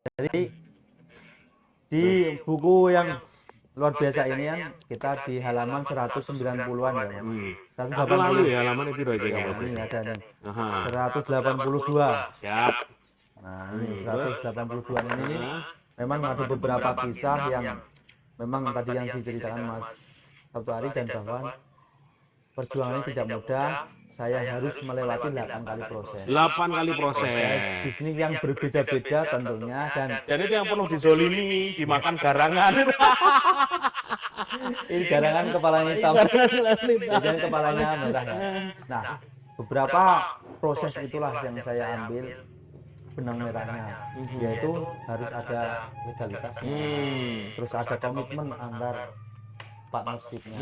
Jadi di buku yang luar biasa ini kan kita di halaman 190-an ya, Mas. Aku lalu ya halaman itu aja Ya, kamu. ini ada nih. Aha. 182. Siap. Nah, ini 182 ini memang ada beberapa kisah yang memang tadi yang diceritakan Mas Sabtu Ari dan bahwa perjuangan ini tidak mudah. Saya harus melewati 8 kali proses. 8 kali proses. Bisnis yang berbeda-beda tentunya Dan itu yang penuh dizolimi, dimakan garangan. ini garangan kepalanya hitam. Jadi kepalanya merah ya. Nah, beberapa proses itulah yang saya ambil benang merahnya, yaitu harus ada legalitasnya, terus ada komitmen antar partnershipnya,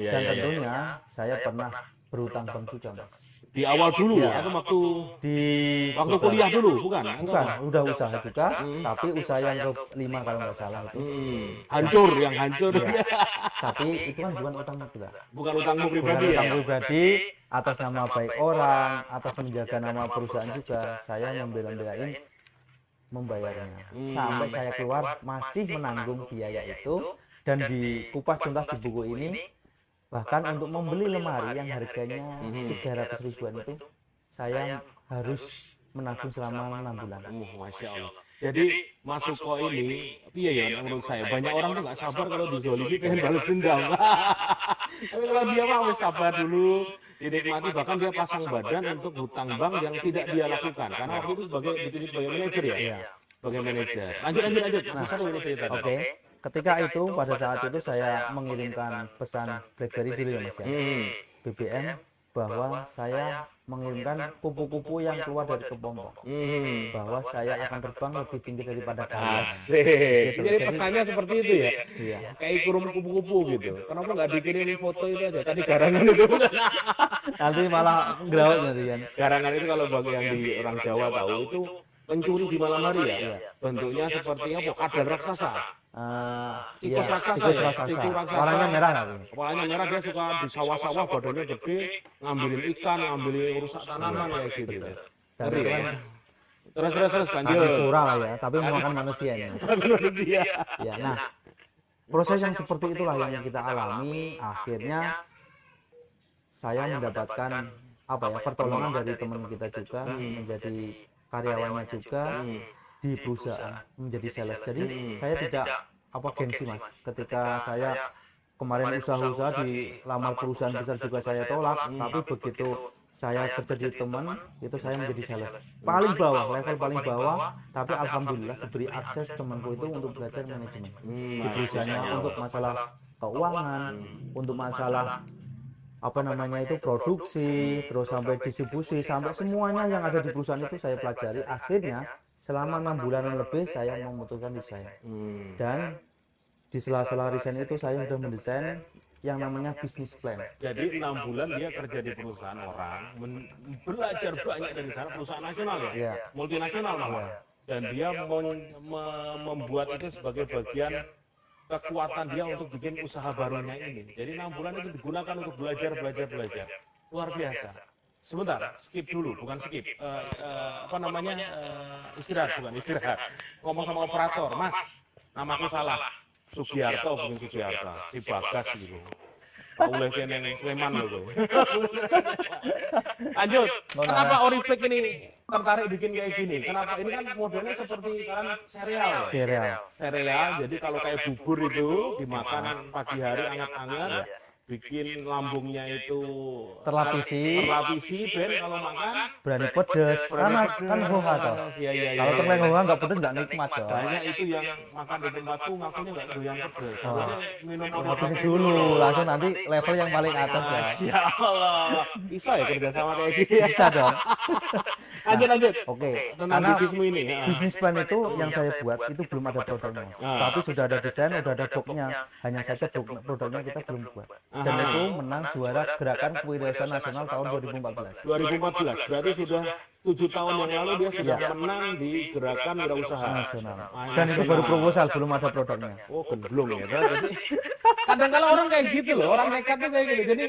dan tentunya saya pernah berutang bank juga, Mas. Di awal dulu atau waktu kuliah dulu, bukan? Bukan, udah usaha juga, tapi usaha yang ke-5 kalau nggak salah itu. Hancur, yang hancur. Tapi itu kan bukan utang kita. Bukan utangmu Bukan pribadi ya? utang pribadi, atas nama baik orang, atas menjaga nama perusahaan juga, saya membela-belain membayarnya. Sampai saya keluar masih menanggung biaya itu, dan di kupas tuntas di buku ini, bahkan untuk membeli lemari yang harganya 300 ribuan itu, saya harus menabung selama 6 bulan. Masya Allah. Jadi Mas Suko ini, iya ya menurut saya banyak orang tuh nggak sabar kalau dizolimi pengen balas dendam. Tapi kalau dia mah harus sabar dulu, dinikmati, bahkan dia pasang badan untuk hutang bank yang tidak dia lakukan. Karena waktu itu sebagai manajer ya, sebagai manajer. Lanjut. Masih seru ini cerita. Oke. Ketika itu pada saat itu saya mengirimkan pesan BlackBerry dulu ya Mas ya, BBM, bahwa saya mengirimkan kupu-kupu yang keluar dari kepompong, bahwa saya akan terbang lebih tinggi daripada kalian. Asik. Jadi pesannya seperti itu ya. Iya. Kayak kurung kupu-kupu gitu. Kenapa nggak dikirim foto itu aja? Tadi garangan itu. Nanti malah ngerawat nyarian. Garangan itu kalau bagi yang di orang Jawa tahu itu pencuri di malam hari ya. Bentuknya seperti apa? Kadal raksasa. Tikus raksasa tikus ya? raksasa. Tikus raksasa. Warnanya merah nggak? Kepalanya merah, dia suka di sawah-sawah, badannya gede, ngambilin ikan, ngambilin rusak tanaman kayak gitu. Ngeri ya? Terus lanjut. Pura lah ya, tapi memakan manusia ini. Manusia. Ya, nah, proses yang seperti itulah yang kita alami. Akhirnya saya mendapatkan pertolongan dari teman kita juga, menjadi karyawannya juga di perusahaan, menjadi sales. Jadi saya tidak gengsi Mas. Ketika saya kemarin usaha-usaha di lamar perusahaan besar juga saya tolak, tapi begitu saya kerja di teman itu saya menjadi sales paling bawah, level paling bawah, tapi alhamdulillah diberi akses temanku itu untuk belajar manajemen di perusahaannya, untuk masalah keuangan, untuk masalah produksi, terus sampai distribusi, sampai semuanya yang ada di perusahaan itu saya pelajari. Akhirnya selama 6 bulanan lebih saya memutuskan resign, dan di sela-sela resign itu saya sudah mendesain yang namanya bisnis plan. Jadi 6 bulan dia kerja di perusahaan orang, belajar banyak dari sana, perusahaan nasional ya, multinasional malah. Dan dia membuat itu sebagai bagian kekuatan dia untuk bikin usaha barunya ini. Jadi 6 bulan itu digunakan untuk belajar. Luar biasa. Sebentar, skip dulu, bukan skip. Istirahat, bukan istirahat. Ngomong sama operator, Mas, namaku salah. Sugiarto, bukan Sugiarto, si Bagas gitu. Oleh keneng Sleman loh. Lanjut. Kenapa Oriflame ini tertarik bikin kayak gini? Kenapa? Ini kan modelnya seperti kan sereal. Jadi kalau kayak bubur itu dimakan pagi hari anget-anget, bikin lambungnya itu terlapisi Ben kalau makan berani pedes, karena kan hoha toh. Kalau terleng hoha nggak pedes nggak nikmat toh. Banyak itu yang makan di tempatku ngakunya nggak doyan pedes. Minum habis dulu langsung nanti level yang paling atas ya. Ya Allah, bisa ya kerja sama kayak gini? Bisa dong. Lanjut. Oke, Tentang bisnismu ini. Bisnis plan itu yang saya buat itu belum ada produknya, tapi sudah ada desain, sudah ada booknya. Hanya saja produknya kita belum buat. Dan itu menang juara gerakan kewirausahaan nasional tahun 2014. 2014, berarti sudah 7 tahun yang lalu dia sudah menang di gerakan wirausaha nasional. Dan itu baru proposal, belum ada produknya. Oh, belum ya. Jadi kadang kalau orang kayak gitu loh, orang nekatnya kayak gitu. Jadi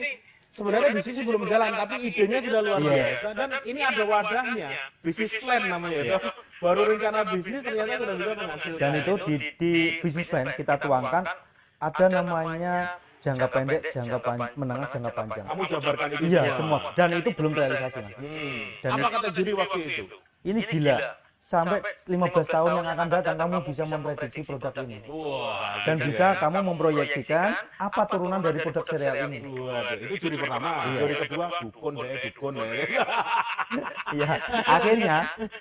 sebenarnya bisnis belum jalan, tapi idenya sudah luar biasa. Dan ini ada wadahnya, bisnis plan namanya itu. baru rencana bisnis ternyata sudah bisa menghasilkan. Dan itu di bisnis plan kita tuangkan ada namanya jangka pendek, menengah, jangka panjang. Kamu jabarkan itu Iya, semua. Dan itu belum realisasi. Mas. Dan apa kata juri waktu itu? Ini gila. Sampai 15 tahun yang akan datang kamu bisa memprediksi produk ini. Wah, Dan bisa kamu memproyeksikan apa turunan dari produk sereal ini. waduh, itu juri pertama. Juri kedua dukun deh. Iya,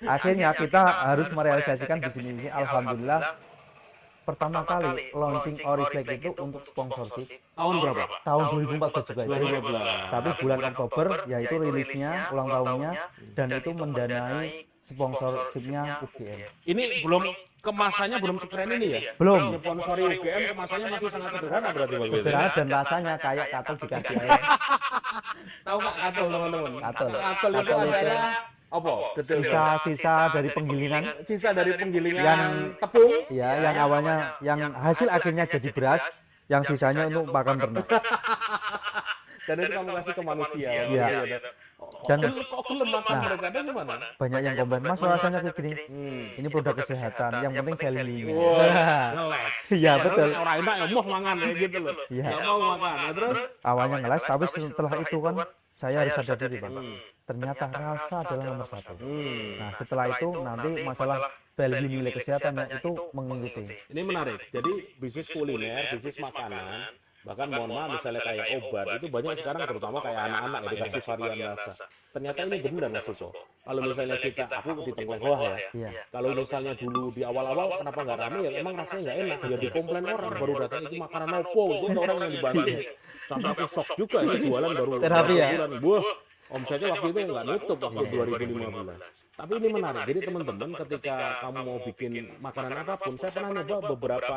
akhirnya kita harus merealisasikan bisnis ini. Alhamdulillah pertama kali launching Oriflame itu untuk sponsorship Tahun berapa? tahun 2014 juga itu. 2014. Tapi bulan Oktober yaitu rilisnya ulang tahunnya dan itu mendanai sponsorshipnya UGM. Ini belum kemasannya belum sekeren ini ya? Belum. Sponsori UGM kemasannya masih sangat sederhana berarti waktu itu. Sederhana dan rasanya kayak katol dikasih air. Tahu nggak katol teman-teman? Katol. Katol itu adalah apa? Detail. Sisa-sisa dari penggilingan Sisa dari penggilingan Yang- tepung. ya yang awalnya yang hasil akhirnya jadi beras, yang sisanya untuk pakan ternak. Dan itu kamu kasih ke manusia. Iya. Dan Kok gelem makan mereka dan gimana? banyak yang komen, Mas rasanya kayak gini. Ini produk kesehatan, yang penting value-nya. Wah, ngeles. Iya betul. Orang enak ya mau mangan ya gitu loh. Iya. Nggak mau makan. Ya, terus Awalnya ngeles, tapi setelah itu kan saya harus sadar diri, Bang. Ternyata rasa adalah nomor satu. Nah setelah itu nanti masalah value nilai kesehatannya itu mengikuti. ini menarik. Jadi bisnis kuliner, bisnis makanan, bahkan mohon maaf misalnya kayak obat itu banyak sekarang terutama kayak anak-anak ya dikasih varian rasa. Ternyata ini benar Mas Suso. Kalau misalnya kita, aku di Tengklengwah ya. Iya. Kalau misalnya dulu di awal-awal kenapa nggak rame ya emang rasanya nggak enak. Ya dikomplain orang baru datang itu makanan opo itu ada orang yang dibantu. Sampai aku shock juga ini jualan baru Terapi ya? bulan. Wah, omsetnya waktu itu nggak nutup waktu 2015. Tapi ini menarik. Jadi teman-teman ketika kamu mau bikin makanan apapun, saya pernah nyoba beberapa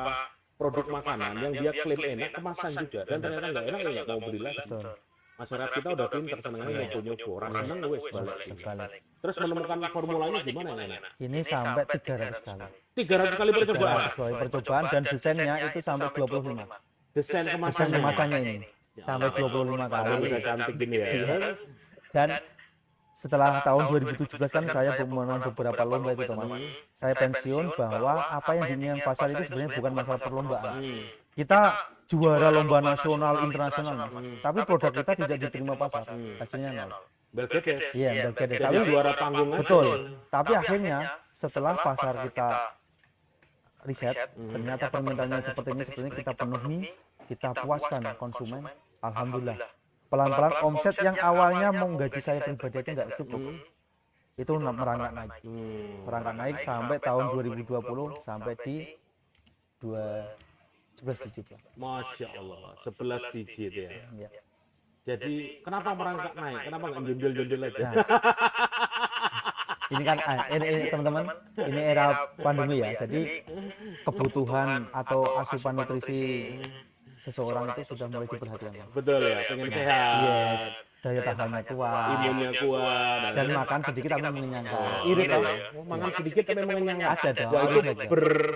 produk makanan yang dia klaim enak kemasan juga dan ternyata nggak enak ya nggak mau beli lagi. Betul. Masyarakat kita udah pinter senengnya nyoba-nyoba, orang seneng wes balik. Balik. Terus menemukan formulanya gimana yang enak? Ini sampai 300 kali. 300 kali percobaan. 300 kali percobaan dan desainnya itu sampai 25. Desain Desain kemasannya. kemasannya ini sampai 25 Kalau kali. bisa cantik gini ya. Dan setelah tahun 2017 kan saya memenang beberapa lomba itu Thomas. Saya pensiun bahwa apa yang diinginkan pasar itu sebenarnya bukan masalah perlombaan. Kita juara lomba nasional, internasional, Mas. Tapi produk kita tidak diterima pasar. Hasilnya nol. Belgedes. Iya, Belgedes. Jadi Tapi juara panggung aja. betul. Tapi akhirnya setelah pasar kita riset, ternyata permintaannya seperti ini kita penuhi, kita puaskan konsumen. Alhamdulillah. Pelan-pelan omset yang awalnya mau gaji saya pribadi aja nggak cukup. Itu merangkak naik. Merangkak naik sampai tahun 2020 sampai di 11 digit lah. Masya Allah, 11 digit ya. Ya. Jadi kenapa merangkak naik? Kenapa nggak jondel-jondel aja? Nah, ini kan ini teman-teman, ini era pandemi ya. Jadi kebutuhan atau asupan nutrisi seseorang itu sudah mulai diperhatikan. Betul ya, pengen sehat, Yes, daya tahannya kuat, imunnya kuat, dan makan sedikit tapi mengenyangkan. irit Irit ya. Makan sedikit tapi mengenyangkan. Ada dong. Wah itu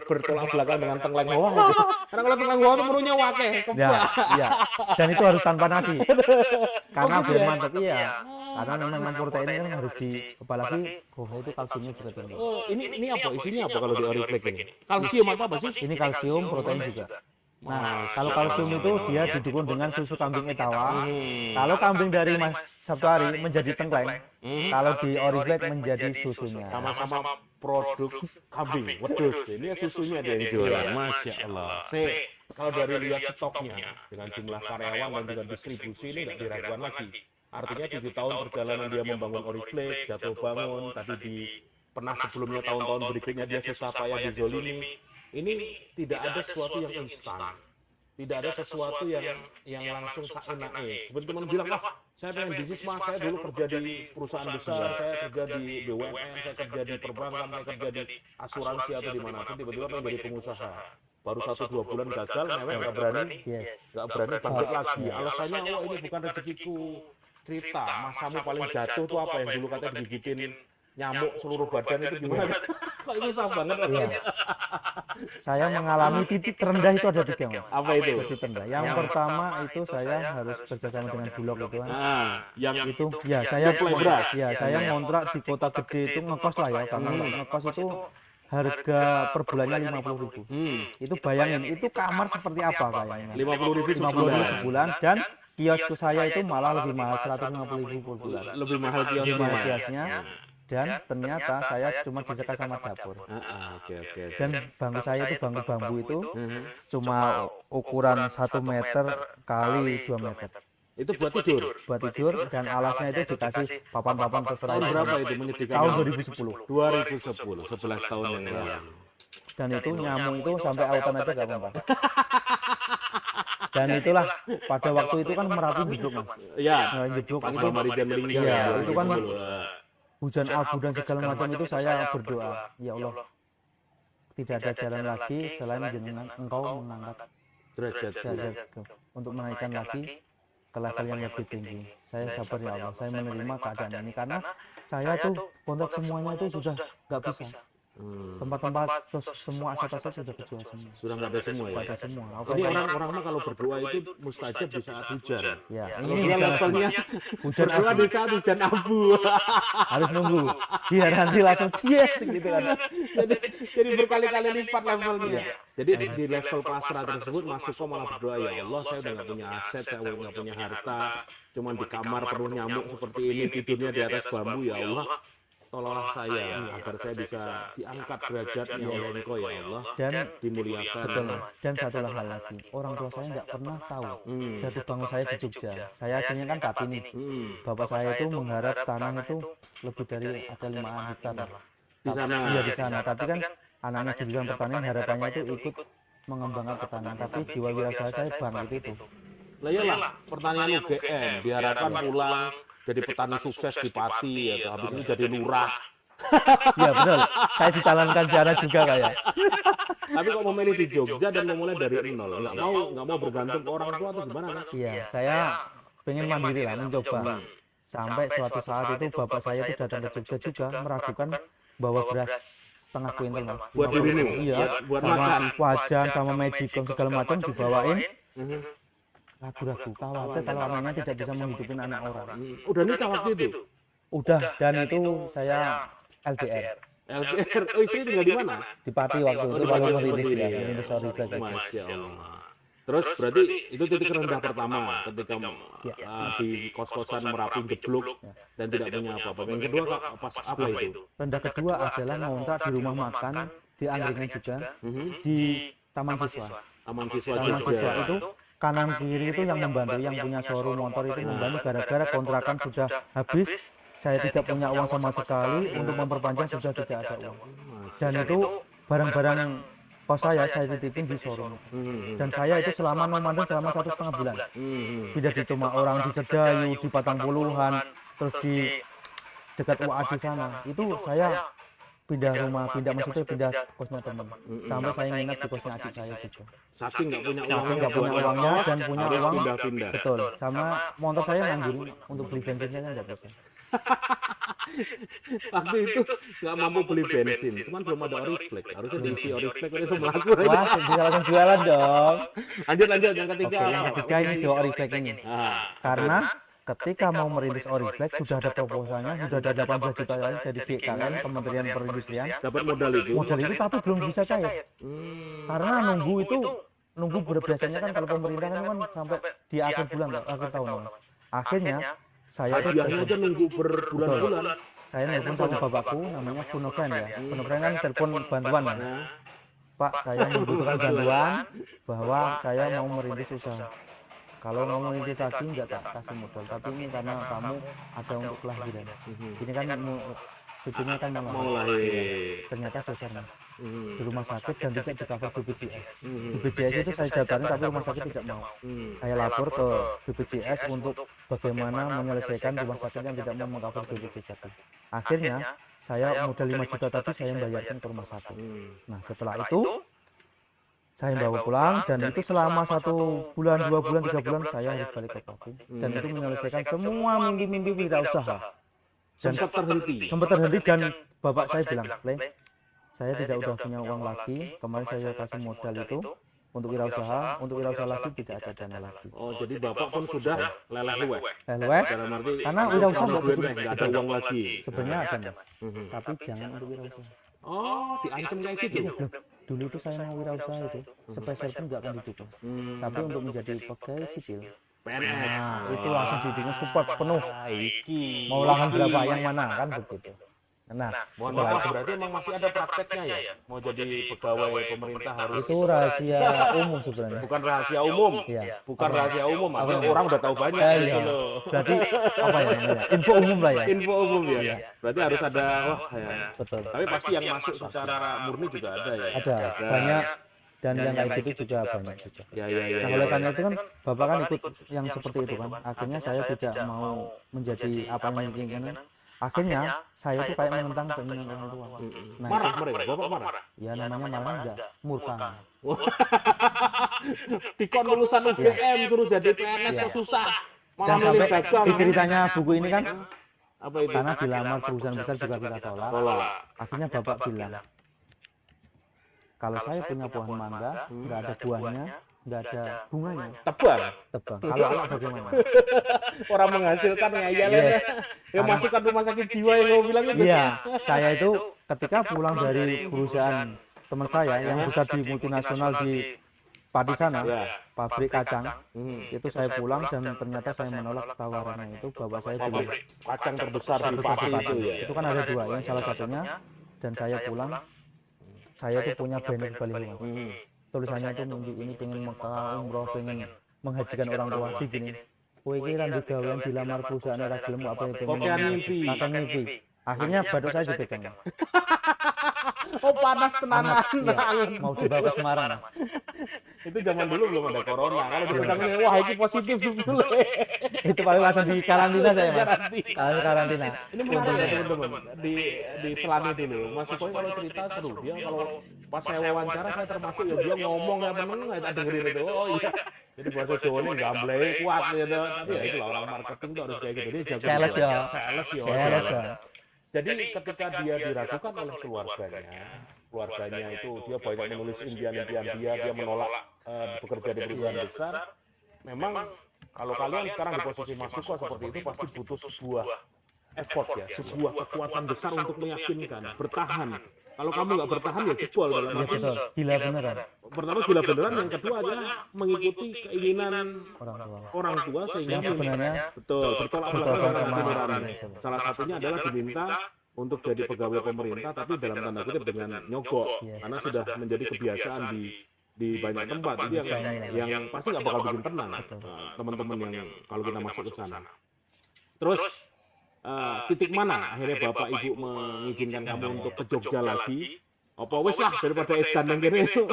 bertolak belakang dengan tengkleng bawah. Gitu. Karena kalau tengkleng bawah itu menunya wakeh. Ya, iya. Dan itu harus tanpa nasi. Karena biar mantap iya. Karena memang protein kan harus apalagi itu kalsiumnya juga tinggi. Oh, ini apa? Isinya apa kalau di Oriflame ini? Kalsium atau apa sih? Ini kalsium, protein juga. Nah, kalau kalsium itu dia didukung dengan susu kambing etawa. Kalau kambing dari Mas Sabtuari menjadi tengkleng. Kalau di Oriflame menjadi susunya. Sama-sama produk kambing, wedus. Ini susunya dia yang jualan. Masya Allah. Kalau dari lihat stoknya dengan jumlah karyawan dan juga distribusi ini nggak diragukan lagi. Artinya 7 tahun perjalanan dia membangun Oriflame, jatuh bangun, tadi pernah sebelumnya tahun-tahun berikutnya dia susah payah dizolimi. Ini tidak ada sesuatu yang instan, tidak ada sesuatu yang langsung seenaknya. Seperti teman bilang, wah saya pengen bisnis mas, saya dulu kerja di perusahaan besar, saya kerja di BUMN, saya kerja di perbankan, saya kerja di asuransi atau dimanapun, tiba-tiba pengen jadi pengusaha. Baru 1-2 bulan gagal, mewek nggak berani, nggak berani bangkit lagi. Alasannya, oh ini bukan rezekiku. Cerita, masamu paling jatuh tuh apa yang dulu katanya digigitin nyamuk seluruh badan itu gimana? Kok itu susah banget? Iya. Saya mengalami titik terendah itu ada 3, Mas. Apa itu? Titik terendah. Yang pertama itu saya harus kerjasama dengan Bulog itu kan. Nah, yang Itu ya saya suplai beras. ya saya ngontrak di kota gede itu ngekos lah ya, karena ngekos itu harga per bulannya 50.000. Itu bayangin, itu kamar seperti apa kayaknya. 50.000 50.000 sebulan dan kiosku saya itu malah lebih mahal 150.000 per bulan. Lebih mahal Lebih mahal kiosnya. kiosnya dan ternyata saya cuma disekat sama dapur. Oke. Dan bangku saya itu bangku bambu itu cuma ukuran 1 meter kali 2 meter. Itu buat tidur. Buat tidur dan alasnya itu dikasih papan-papan terserah. Tahun berapa itu menyedihkan? Tahun kamu? 2010. 2010, 11 tahun yang lalu. Dan itu nyamuk itu sampai autan aja gak mempan. Dan itulah pada waktu itu kan Merapi jeblok, Mas. Iya. Nah, jeblok Pas itu Meridian meninggal. iya, ya, itu kan 2010. hujan abu dan segala macam itu saya berdoa, ya Allah, tidak ada jalan lagi selain jenengan engkau mengangkat Derajat. derajatku untuk menaikkan lagi ke level yang lebih tinggi. Saya sabar ya Allah, saya menerima keadaan ini karena saya tuh kontrak semuanya itu sudah nggak bisa. Tempat-tempat terus semua aset-aset sudah kejual semua. Sudah nggak ada semua ya. Nggak ada semua. Jadi orang-orang mah kalau berdoa itu mustajab di saat hujan. Ya, Kalau ini dia hujan levelnya hujan berdoa abu. di saat hujan abu. Harus nunggu biar nanti langsung yes gitu kan. jadi berkali-kali lipat levelnya. Jadi di level pasrah tersebut masuk kok malah berdoa, ya Allah, saya udah nggak punya aset, saya udah nggak punya harta, cuman di kamar penuh nyamuk seperti ini, tidurnya di atas bambu, ya Allah, tolonglah saya agar saya bisa diangkat derajatnya oleh Engkau ya Allah, Dan dimuliakan. betul, Mas. Dan satu hal lagi, orang tua saya nggak pernah tahu jatuh bangun saya di Jogja. Saya aslinya kan Pati nih. Bapak saya itu menggarap tanah itu lebih dari ada 5 hektar lah. Di sana. Iya di sana. Tapi kan anaknya jurusan pertanian harapannya itu ikut mengembangkan pertanian. Tapi jiwa wirausaha saya bangkit itu. Lah iyalah, pertanian UGM diharapkan pulang jadi petani sukses di Pati ya, habis itu jadi lurah. Iya betul. Saya dicalonkan sana juga kayak. Tapi kok memilih di Jogja dan memulai dari nol, nggak mau bergantung ke orang tua atau gimana kan? Iya, saya pengen mandiri lah, mencoba. Sampai suatu saat itu bapak saya itu datang ke Jogja juga meragukan bahwa beras setengah kuintal, Mas. Buat dirimu, Iya, buat sama makan. wajan sama magicom segala macam dibawain. Ragu-ragu, khawatir kalau anaknya tidak bisa menghidupin anak orang. Udah nikah waktu itu? Udah, dan itu saya LDR. LDR, oh istri tinggal di mana? Di Pati waktu itu baru merintis ya, merintis Oriflek. Masya Allah. Terus berarti itu titik rendah pertama ketika di kos-kosan Merapi jeblok dan tidak punya apa-apa. Yang kedua pas apa itu? Rendah kedua adalah ngontrak di rumah makan di Angkringan juga di Taman Siswa. Taman siswa Taman Jogja. Siswa itu kanan kiri itu yang membantu, yang punya showroom motor itu membantu gara-gara kontrakan sudah habis. Saya tidak punya uang sama sekali, untuk memperpanjang sudah tidak ada uang. Dan itu barang-barang kos saya titipin di showroom. Dan saya itu selama memandang selama 1,5 bulan. Pindah di rumah orang di Sedayu, di Patang Puluhan, terus di dekat UAD sana. Itu saya pindah rumah, maksudnya pindah kosnya teman. Sampai saya nginep di kosnya adik saya juga. Saking nggak punya Saking uangnya, nggak punya uangnya dan punya harus uang. pindah-pindah. Betul. Sama motor saya nganggur untuk beli bensinnya kan nggak bisa. Waktu itu nggak mampu beli bensin, cuman belum ada Oriflek. Harusnya diisi Oriflek itu semelaku. Wah, bisa langsung jualan dong. Lanjut yang ketiga. Oke, yang ketiga ini Jawa Oriflek ini. Karena ketika mau merintis Oriflek sudah ada proposalnya, sudah ada 18 juta dari BKN, Kementerian Perindustrian. Dapat modal itu. Modal itu tapi belum bisa cair. Karena nunggu biasanya kan kalau pemerintah kan sampai di akhir bulan, akhir tahun, Mas. Akhirnya saya itu Hadiahnya aja nunggu berbulan-bulan. saya nelpon sama bapakku namanya Punofren ya. Punofren kan telepon bantuan ya. Pak, saya membutuhkan bantuan bahwa saya mau merintis usaha. Kalau mau merintis lagi nggak tak kasih modal, tapi ini karena kamu ada untuk kelahiran. Ini kan cucunya kan Mau lahir. ternyata sesar, Mas. Di rumah sakit dan tidak di cover BPJS. BPJS itu saya daftarin tapi rumah sakit tidak mau. Saya lapor ke BPJS untuk bagaimana menyelesaikan rumah sakit yang tidak mau mengcover BPJS tadi. Akhirnya saya modal 5 juta tadi saya bayarkan ke rumah sakit. Nah setelah itu saya bawa pulang dan itu selama 1 bulan, 2 bulan, 3 bulan saya harus balik ke Pati dan itu menyelesaikan semua mimpi-mimpi wirausaha. sempat terhenti. sempat terhenti dan bapak saya bilang, Le, saya tidak udah punya uang lagi, kemarin saya kasih modal itu untuk wirausaha lagi tidak ada dana lagi. Oh, jadi bapak pun sudah leleh-luweh. Leleh, Dalam arti karena wirausaha kalau nggak duitnya butuh nggak ada uang lagi. sebenarnya ada mas, tapi jangan untuk wirausaha. Oh, diancam kayak gitu. Loh, dulu itu saya mau wirausaha itu, spesial pun nggak akan didukung. Tapi untuk menjadi pegawai sipil, PNS. nah itu langsung biddingnya support penuh. Iki. Mau lahan berapa yang mana kan begitu. Nah, Mohon setelah maaf, berarti emang masih ada prakteknya ya? Mau jadi pegawai pemerintah harus itu rahasia umum sebenarnya. bukan rahasia umum. Iya. Bukan rahasia umum, artinya orang udah tahu banyak Iya. gitu loh. Berarti apa ya namanya? Info umum lah ya. Info umum ya. Berarti harus ada wah ya. Betul. Tapi pasti yang masuk secara murni juga ada ya. Ada banyak dan yang kayak gitu juga banyak juga. Ya. Nah, oleh karena itu kan Bapak kan ikut yang seperti itu kan. Akhirnya saya tidak mau menjadi apa yang diinginkan. Akhirnya saya tuh kayak menentang keinginan orang tua. Nah, Marah mereka, bapak marah. ya namanya marah enggak murka. Dikon lulusan UGM suruh jadi PNS kok susah. Malah Dan milih sampai dagang. di ceritanya buku ini kan Apa itu? karena dilamar perusahaan besar juga kita tolak. Tolak. Akhirnya Bapak bilang, kalau saya punya pohon mangga, nggak ada buahnya, nggak ada bunganya, Tebang. tebang. Kalau anak bagaimana? Orang menghasilkan ngeyel Yes. ya masukkan rumah sakit jiwa yang kamu bilang itu. Iya, saya itu ketika pulang dari perusahaan teman saya yang besar di multinasional di Pati sana, Ya. pabrik kacang, itu saya pulang dan ternyata saya menolak tawarannya itu bapak saya beli Kacang terbesar di besar Pati di itu Pati. ya. Itu kan ada dua, yang salah satunya dan saya pulang, saya tuh punya banner baliho mas. Tulisannya itu mimpi ini pengen Mekah umroh, pengen menghajikan orang tua begini. Kowe iki ra ndek gawean dilamar perusahaan ra gelem apa ya pengen Kokean mimpi. kakek mimpi. Akhirnya batuk saya dipegang. Oh panas tenanan. Iya, mau dibawa ke Semarang. Mas. Itu zaman dulu belum ada corona. Kalau dipegangin wah ini positif dulu. Itu paling langsung di karantina saya mas. Karantina. Kalau karantina. Ini menarik ya teman-teman. Di Selani dulu. Mas Sukoy kalau cerita seru. Dia kalau pas saya wawancara saya termasuk ya dia ngomong ya meneng nggak dengerin itu. Oh iya. Jadi bahasa Jawa ini gamble kuat gitu. Tapi ya itulah orang marketing tuh harus kayak gitu. Dia jago. Sales ya. Sales ya. Sales ya. Jadi ketika dia diragukan oleh keluarganya itu dia banyak menulis impian-impian dia menolak bekerja di perusahaan besar. Memang kalau kalian sekarang di posisi Mas Suko seperti itu pasti butuh sebuah effort ya, sebuah kekuatan besar untuk meyakinkan, bertahan. Kalau kamu nggak bertahan ya jebol dalam Iya arti betul. Gila beneran pertama gila beneran, yang kedua adalah mengikuti keinginan orang tua. orang tua sehingga Yang sebenarnya betul bertolak belakang bertolak dengan sama nurani. itu. Salah satunya adalah diminta untuk jadi pegawai pemerintah tapi dalam tanda kutip dengan nyogok karena sudah menjadi kebiasaan di banyak tempat. Itu yang pasti nggak bakal bikin tenang teman-teman yang kalau kita masuk ke sana. Terus titik mana akhirnya bapak ibu mengizinkan kamu untuk ke Jogja lagi? Apa wes lah daripada edan yang kini itu.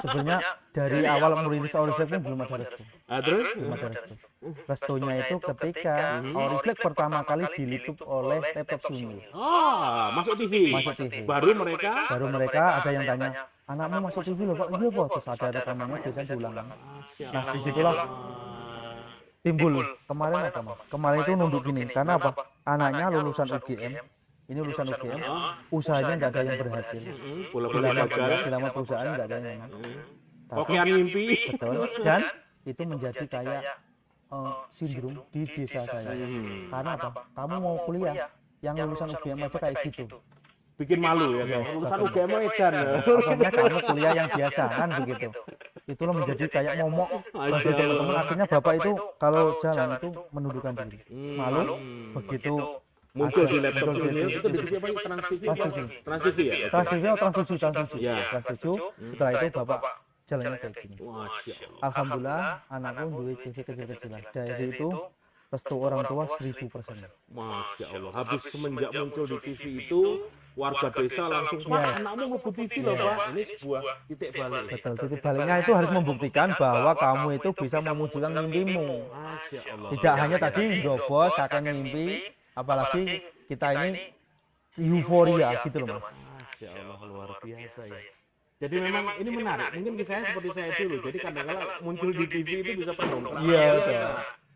Sebenarnya dari awal merintis Oriflame ini belum ada restu. Terus Belum ada restu. Restunya itu ketika Oriflame pertama kali diliput oleh laptop Sumi. masuk TV. Masuk TV. Baru mereka Baru mereka ada yang tanya, anakmu masuk TV loh pak? Iya pak. Terus ada rekamannya biasanya diulang. Nah disitulah timbul kemarin apa mas? Kemarin itu nunduk gini. Karena apa? Anaknya lulusan UGM. Ini lulusan UGM. Usahanya nggak ada yang berhasil. Dilamar perusahaan nggak ada yang menang. Kokian mimpi. Betul. Dan itu menjadi kayak sindrom di desa saya. Karena apa? Kamu mau kuliah, yang lulusan UGM aja kayak gitu. Bikin malu ya, lulusan UGM edan ya. Akhirnya kamu kuliah yang biasa kan begitu. Itulah menjadi kayak momok bagi teman-teman. Akhirnya bapak itu kalau jalan itu menundukkan diri, malu. Begitu Muncul di laptop muncul ini di itu di TV apa? Trans TV ya? Trans TV ya? Trans TV atau Trans 7, Trans 7. Ya. Trans 7. Setelah itu bapak jalannya kayak gini. Masya Allah. Alhamdulillah anakku duwe CV kecil-kecilan. Dari itu restu orang tua 1000%. Masya Allah. Habis semenjak muncul di TV itu warga desa langsung Pak, anakmu mlebu TV loh Pak. Ini sebuah titik balik. Betul, titik baliknya itu harus membuktikan bahwa kamu itu bisa mewujudkan mimpimu. Masya Allah. Tidak hanya tadi gobos, kakek mimpi, apalagi kita ini euforia gitu loh mas. Masya Allah luar biasa ya. Jadi memang ini menarik. Mungkin kisahnya seperti saya dulu. Jadi kadang-kadang muncul di TV itu bisa pendongkrak. Iya betul.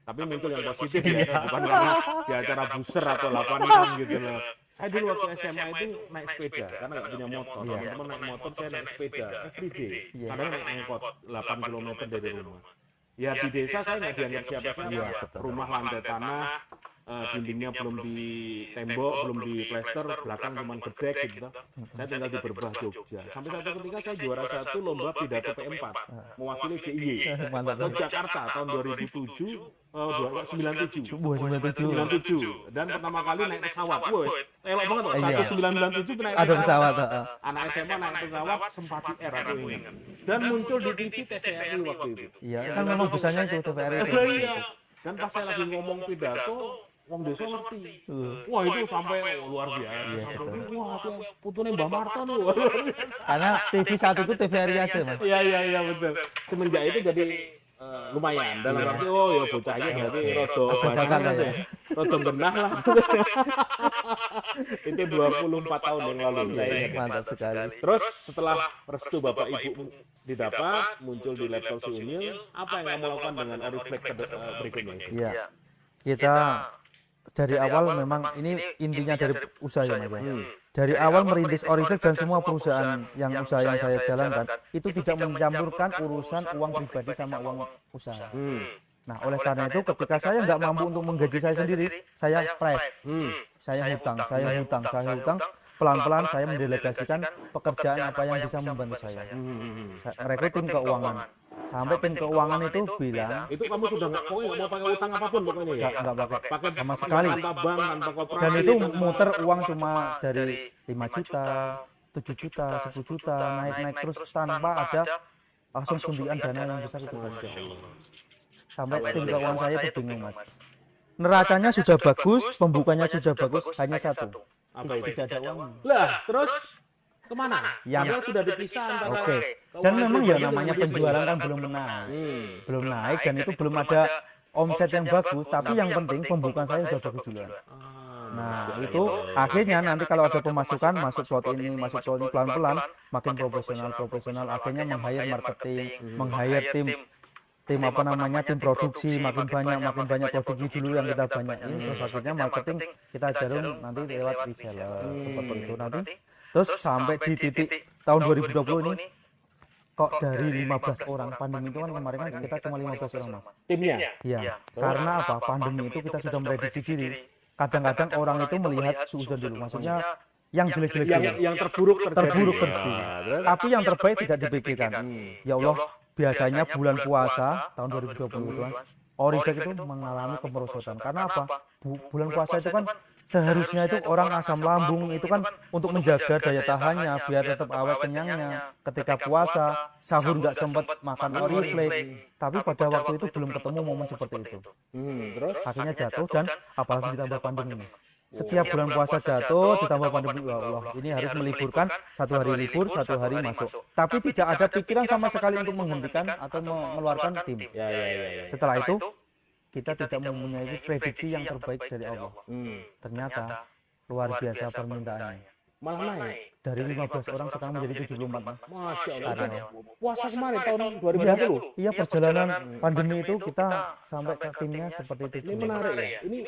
Tapi muncul yang positif ya, bukan karena di acara booster atau 86 gitu loh. Saya dulu waktu SMA itu naik sepeda karena nggak punya motor. Teman-teman naik motor, saya naik sepeda everyday. Kadang naik angkot 8 km dari rumah. Ya di desa saya nggak dianggap siapa-siapa. Rumah lantai tanah, dindingnya belum di tembok, belum di plester, belakang cuma gedek gitu. Saya tinggal di Berbah, Jogja. Sampai satu ketika saya juara 1 lomba pidato P4 mewakili DIY ke Jakarta tahun 2007, 97. 97 dan pertama kali naik pesawat. Woi, elok banget tuh. 1997 naik Ada pesawat. Anak SMA naik pesawat Sempati Air aku ingat. Dan muncul di TV TVRI waktu itu. Iya, kan memang busanya itu TVRI itu. Iya. Dan pas saya lagi ngomong pidato, wong desa ngerti. Wah itu sampai luar biasa. Sampai, wah aku putune Mbak Marta nih. Karena TV saat itu TVRI aja, Mas. Iya betul. Semenjak itu jadi lumayan dalam arti ya bocahnya berarti rodo rodo benah lah. Itu 24 tahun yang lalu. Mantap sekali. Terus setelah restu Bapak Ibu didapat, muncul di laptop si Unyil, apa yang kamu lakukan dengan Oriflame berikutnya? Iya. Kita dari awal memang ini intinya dari usaha ya, Mas. Dari awal merintis Oriflame dan semua perusahaan yang usaha yang saya jalankan itu tidak mencampurkan urusan uang pribadi sama uang usaha. Nah, oleh karena itu ketika saya nggak mampu untuk menggaji saya sendiri, saya saya hutang, pelan-pelan saya mendelegasikan pekerjaan apa yang bisa membantu saya. Merekrut tim keuangan. Sampai tim keuangan itu bilang, itu kamu sudah nggak mau pakai utang apapun pokoknya ya? Nggak pakai sama sekali. Tanpa bank, tanpa koperasi. Dan itu muter uang cuma dari 5 juta, 7 juta, 10 juta, naik-naik terus tanpa ada langsung suntikan dana yang besar itu. Sampai tim keuangan saya itu bingung, Mas. Neracanya sudah bagus, pembukanya sudah bagus, hanya satu. Apa itu? Tidak ada uang. Lah, terus kemana? Yang sudah dipisah antara. Oke. Dan memang ya namanya penjualan kan belum naik. Belum naik dan itu belum ada omset yang bagus, tapi yang penting pembukaan saya sudah bagus duluan. Nah, itu akhirnya nanti kalau ada pemasukan masuk slot ini pelan-pelan makin profesional, akhirnya meng-hire marketing, meng-hire tim apa namanya tim produksi, makin banyak produksi dulu yang kita banyakin, terus akhirnya marketing kita jarum nanti lewat reseller seperti itu nanti. Terus sampai di titik tahun 2020 ini kok dari 15 orang, pandemi itu kan kemarin kan kita cuma 15 orang, Mas. Timnya? Iya, karena apa? Pandemi itu kita sudah memprediksi diri. Kadang-kadang orang itu melihat suuzon dulu, maksudnya yang jelek-jelek dulu. Yang terburuk terjadi. Tapi yang terbaik tidak dipikirkan. Ya Allah, biasanya bulan puasa tahun 2020 itu, Mas, Oriflame itu mengalami kemerosotan. Karena apa? Bulan puasa itu kan seharusnya itu orang asam lambung itu kan untuk menjaga daya tahannya biar tetap awet kenyangnya. Ketika puasa, sahur nggak sempat makan Oriflame. Tapi pada waktu itu belum ketemu momen seperti itu. Terus Akhirnya jatuh dan apalagi ditambah pandemi ini. Setiap bulan puasa jatuh, ditambah pandemi, ya Allah, ini harus meliburkan, 1 hari libur, 1 hari masuk. Tapi tidak ada pikiran sama sekali untuk menghentikan atau mengeluarkan tim. Setelah itu, kita tidak mempunyai prediksi yang terbaik dari Allah. Ternyata luar biasa permintaannya. malah naik Dari 15 orang sekarang menjadi 74. Masya Allah. Puasa kemarin tahun 2020. Iya, perjalanan pandemi itu kita sampai ke timnya seperti itu. Ini menarik ya. Ini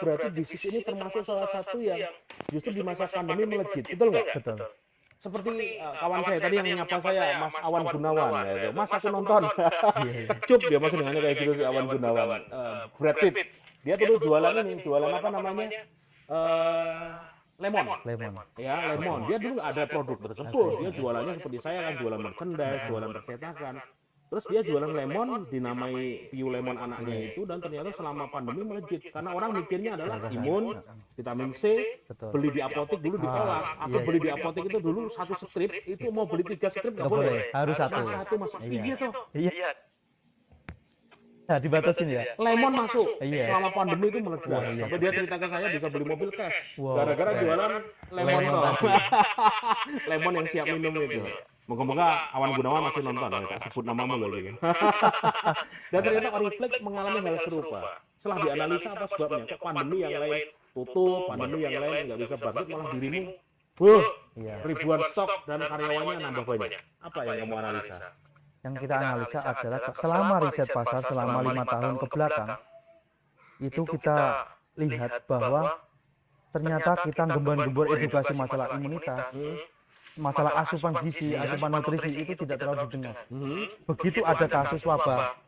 berarti bisnis ini termasuk salah satu yang justru di masa pandemi melejit, betul nggak? Betul. Seperti kawan saya tadi yang nyapa saya, Mas Awan Gunawan, ya itu. Mas aku nonton, kecup dia masih dengannya kayak gitu si Awan Gunawan. Brad Pitt, dia terus jualan ini, jualan apa namanya? Lemon. Ya, lemon. Dia dulu ada produk tersebut. Dia jualannya seperti saya kan, jualan merchandise, jualan percetakan. Terus dia jualan lemon, dinamai Piu Lemon anaknya itu, dan ternyata selama pandemi melejit. Karena orang mikirnya adalah imun, vitamin C, beli di apotek dulu ditolak. Atau beli di apotek itu dulu 1 strip, itu mau beli 3 strip nggak boleh. Harus 1. Mas. Iya toh. Iya. Nah, dibatasin ya. Lemon masuk. Iya. Selama pandemi itu meledak. Sampai dia cerita ke saya bisa beli mobil cash. Gara-gara jualan lemon toh. Lemon yang siap minum itu. Moga-moga Awan Gunawan masih nonton, ya, tak sebut namamu loh gitu. Dan ternyata Oriflame mengalami hal serupa. Setelah dianalisa apa sebabnya, kok pandemi yang lain tutup, pandemi yang lain nggak bisa bangkit, malah dirimu, ribuan stok dan karyawannya nambah banyak. Apa yang kamu analisa? Yang kita analisa adalah selama riset pasar selama 5 tahun ke belakang, itu kita lihat bahwa ternyata kita gembar-gembor edukasi masalah imunitas, masalah asupan gizi, asupan nutrisi itu tidak terlalu didengar. Begitu ada kasus wabah,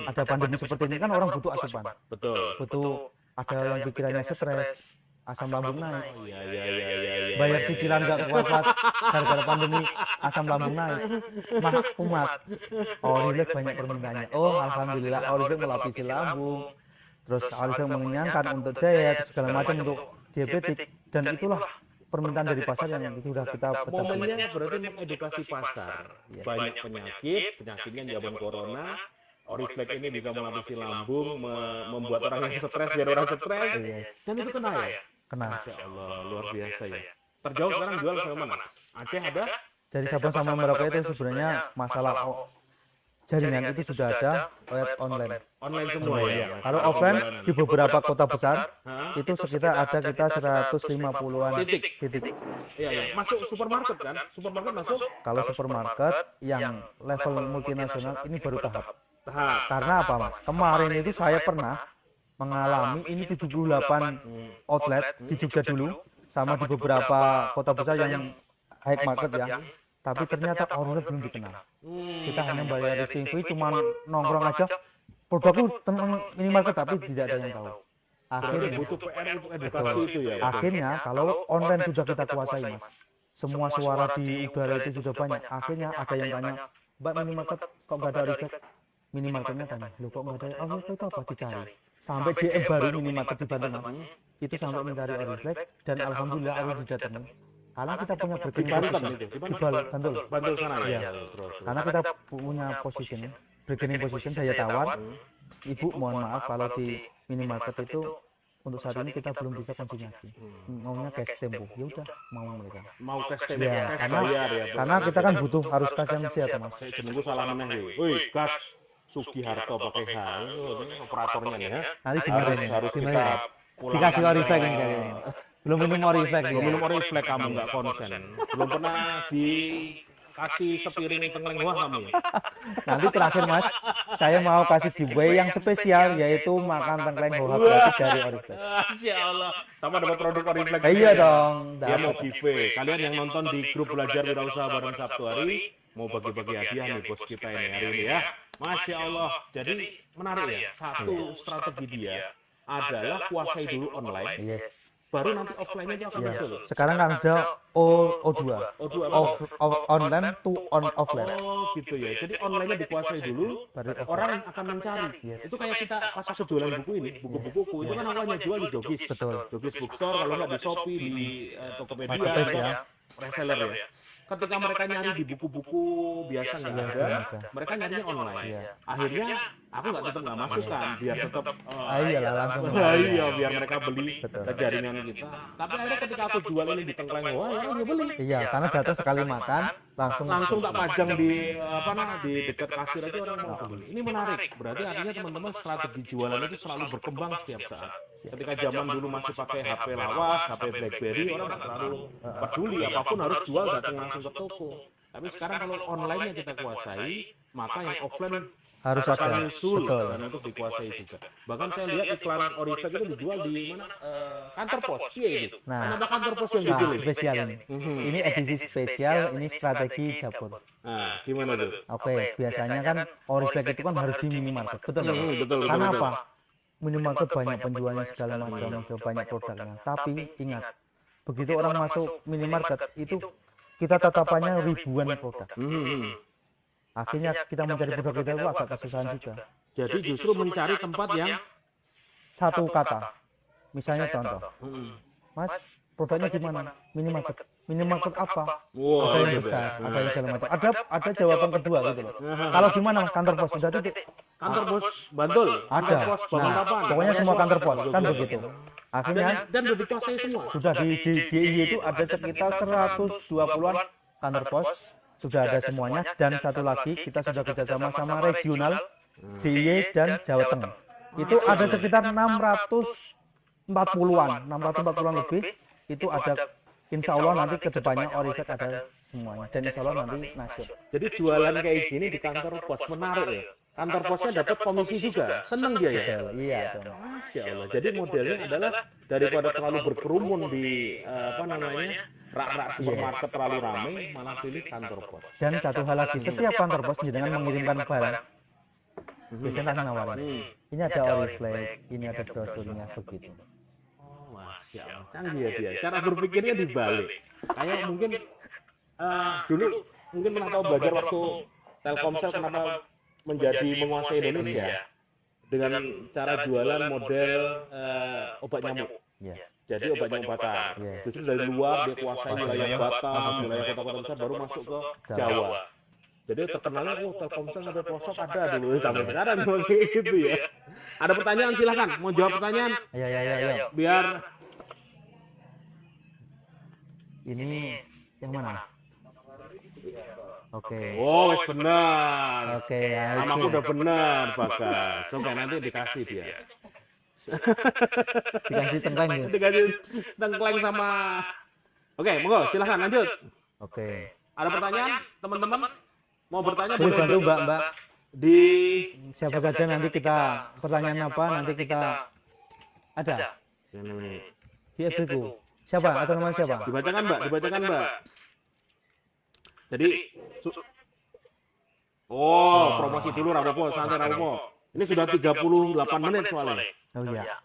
ada pandemi seperti ini kan orang butuh asupan, butuh, ada yang pikirannya stres, asam lambung naik, bayar cicilan nggak kuat gara-gara pandemi, asam lambung naik, mah umat, Oriflek banyak permintaannya. Oh alhamdulillah Oriflek melapisi lambung, terus Oriflek mengenyangkan untuk diet segala macam untuk diabetik, dan itulah permintaan dari pasar yang sudah kita pecah. Momennya berarti mengedukasi pasar. Banyak penyakitnya zaman corona. Oriflek ini bisa melapisi lambung, membuat orang yang stres biar orang stres. Dan itu kena ya? Kena. Masya Allah, luar biasa ya. Terjauh sekarang jual ke mana? Aceh ada? Dari Sabang sampai Merauke itu sebenarnya masalah jaringan itu sudah ada lewat online. Online semua ya? Kalau offline di beberapa kota besar itu sekitar ada kita 150-an titik. Iya. Masuk supermarket kan? Supermarket masuk? Kalau supermarket yang level multinasional ini baru tahap. Karena apa Mas? Kemarin itu saya pernah mengalami ini 78 outlet di Jogja dulu, sama di beberapa kota besar yang high market ya. Tapi ternyata Oriflek belum dikenal. Kita hanya bayar listing fee, cuma nongkrong aja. Produkku tentang minimarket tapi tidak ada yang tahu. Akhirnya butuh PR untuk edukasi itu ya. Akhirnya kalau online sudah kita kuasai Mas, semua suara di udara itu sudah banyak. Akhirnya ada yang tanya, Mbak minimarket kok nggak ada Oriflek? Minimarketnya tanya, loh kok nggak ada Oriflek itu apa? Dicari. Sampai DM baru minimarket di Banten Mas, itu sampai mencari Oriflek, dan alhamdulillah Oriflek didatangi. Karena kita punya bargaining position di Bantul sana ya. Karena kita punya position, bargaining position, daya tawar. Ibu mohon maaf kalau di minimarket itu untuk saat ini kita belum bisa konsinyasi. Maunya cash tempo. Ya udah, mau mereka. Mau cash tempo, Ya, cash bayar ya. karena kita kan butuh harus cash yang siap Mas. Saya jenengku salah meneh iki. Woi, gas Sugiharto pakai H. Ini operatornya nih ya. Nanti dengerin ya. Harus kita Dikasih Oriflek ini kayaknya. Belum minum Oriflek belum ya. minum Oriflek kamu nggak konsen. Belum pernah dikasih sepiring tengkleng wah kamu ya. Nanti terakhir Mas, saya mau kasih giveaway yang spesial, yaitu makan tengkleng hoha gratis dari Oriflek. Masya Allah. Sama dapat produk Oriflek. Iya dong. Dia mau giveaway. Kalian yang nonton di grup belajar wirausaha bareng Sabtu hari mau bagi-bagi hadiah nih bos kita ini hari ini ya. Masya Allah. Jadi menarik ya. Satu strategi dia adalah kuasai dulu online. Yes. Baru nanti offline-nya itu akan muncul. Sekarang kan ada O2, O2 online to offline. Oh gitu ya. Jadi online-nya dikuasai dulu, orang akan mencari. Itu kayak kita pas aku jualan buku ini, buku-buku itu kan awalnya jual di Jogis. Jogis Bookstore, kalau nggak di Shopee, di Tokopedia, ya. reseller ya. Ketika mereka nyari di buku-buku biasa nggak ada, mereka nyarinya online. Akhirnya aku tetap nggak masukkan, biar tetap Iyalah langsung. iya biar mereka beli ke jaringan kita. Tapi akhirnya ketika aku jual ini di Tengkleng wah ya dia beli. Iya, karena datang sekali makan langsung Tak pajang di di dekat kasir aja orang mau beli. Ini menarik. Berarti artinya teman-teman strategi jualan itu selalu berkembang setiap saat. Ketika zaman dulu masih pakai HP lawas, HP BlackBerry, orang nggak terlalu peduli apapun harus jual datang langsung ke toko. Tapi sekarang kalau online-nya kita kuasai, maka yang offline harus ada. nyusul Betul. dan untuk dikuasai juga. Bahkan saya lihat iklan Oriflek itu dijual di mana kantor pos. Iya itu. Nah. Kenapa kantor pos yang Nah, dipilih? spesial ini. Ini edisi spesial, ini strategi dapur. Nah, gimana tuh? Oke, biasanya kan Oriflek itu kan harus di minimarket. Betul nggak? Betul. Karena apa? Minimarket banyak penjualnya segala macam, ada banyak produknya. Tapi ingat, begitu orang masuk minimarket itu kita tatapannya ribuan produk. Akhirnya kita mencari produk kita itu agak kesusahan juga. Jadi justru mencari tempat yang Satu kata, misalnya contoh, Mas, produknya di mana? Minimarket. Minimarket apa? wah, Ada yang besar, ada yang segala macam. Ada jawaban kedua gitu loh. Kalau di mana? Kantor pos sudah titik. kantor pos Bantul, kantor Ada. pos Nah, Bangun pokoknya semua kantor pos kan begitu. Akhirnya dan udah dikuasai semua. sudah di DIY itu ada sekitar 120-an kantor pos, sudah ada semuanya, dan satu lagi kita sudah kerjasama sama regional DIY dan Jawa Tengah. Itu ada sekitar 640-an lebih. Itu ada, insya Allah nanti kedepannya Oriflek ada semuanya, dan insya Allah nanti nasional. Jadi jualan kayak gini di kantor pos menarik ya. kantor posnya dapat komisi juga, seneng dia ya. Betul, iya dong. Masya Allah. Jadi modelnya adalah daripada terlalu berkerumun di apa namanya rak-rak supermarket terlalu ramai, malah pilih kantor pos. Dan satu hal lagi, setiap kantor pos dengan mengirimkan barang, biasanya langsung nawarin. Ini ada Oriflame, ini ada brosurnya, begitu. Oh, Masya Allah. Canggih ya dia. Cara berpikirnya dibalik. Kayak mungkin dulu mungkin pernah tahu belajar waktu Telkomsel kenapa menjadi menguasai Indonesia dengan cara jualan model obat nyamuk. Ya. Jadi obat nyamuk Batak. Iya. Justru dari luar dia kuasai wilayah Batam, wilayah kota-kota besar baru masuk ke Jawa. Jadi terkenalnya Telkomsel sampai pelosok ada dulu sampai sekarang gitu ya. Ada pertanyaan silahkan, mau jawab pertanyaan? Ya. Biar Ini yang mana? Oke. oh wes benar. Oke, ya, Namaku itu. udah benar, Bagas. Oke, nanti dikasih dia. Dikasih tengkleng ya. Dikasih tengkleng sama. Oke, monggo silahkan lanjut. Oke. Ada pertanyaan, teman-teman? Mau bertanya Boleh bantu Mbak, di siapa saja nanti kita pertanyaan apa nanti kita ada ini. di FB ku. Siapa atau nama siapa? Dibacakan, Mbak, dibacakan, Mbak. Jadi promosi dulu Rapopo, santai Rapopo. Ini sudah 38 menit soalnya. Oh iya.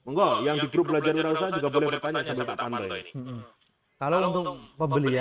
Monggo, yang di grup belajar wirausaha juga boleh bertanya sambil tak pandai. Kalau untuk pembelian